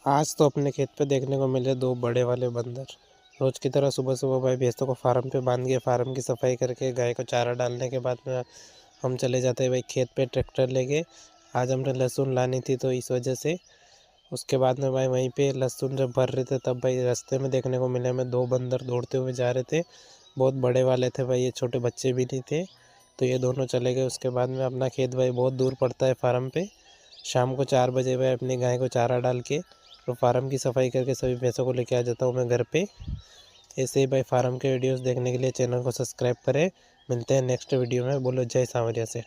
आज तो अपने खेत पे देखने को मिले दो बड़े वाले बंदर। रोज की तरह सुबह सुबह भाई भैंसों को फार्म पे बांध के फार्म की सफाई करके गाय को चारा डालने के बाद में हम चले जाते हैं भाई खेत पे ट्रैक्टर लेके। आज हमने लहसुन लानी थी तो इस वजह से उसके बाद में भाई वहीं पे लहसुन जब भर रहे थे तब भाई रास्ते में देखने को मिले हमें दो बंदर दौड़ते हुए जा रहे थे। बहुत बड़े वाले थे भाई, ये छोटे बच्चे भी नहीं थे। तो ये दोनों चले गए। उसके बाद में अपना खेत भाई बहुत दूर पड़ता है फार्म पे। शाम को 4 बजे भाई अपनी गाय को चारा डाल के और फार्म की सफाई करके सभी भैंसों को लेके आ जाता हूँ मैं घर पे। ऐसे ही भाई फार्म के वीडियोस देखने के लिए चैनल को सब्सक्राइब करें। मिलते हैं नेक्स्ट वीडियो में। बोलो जय सांवरिया से।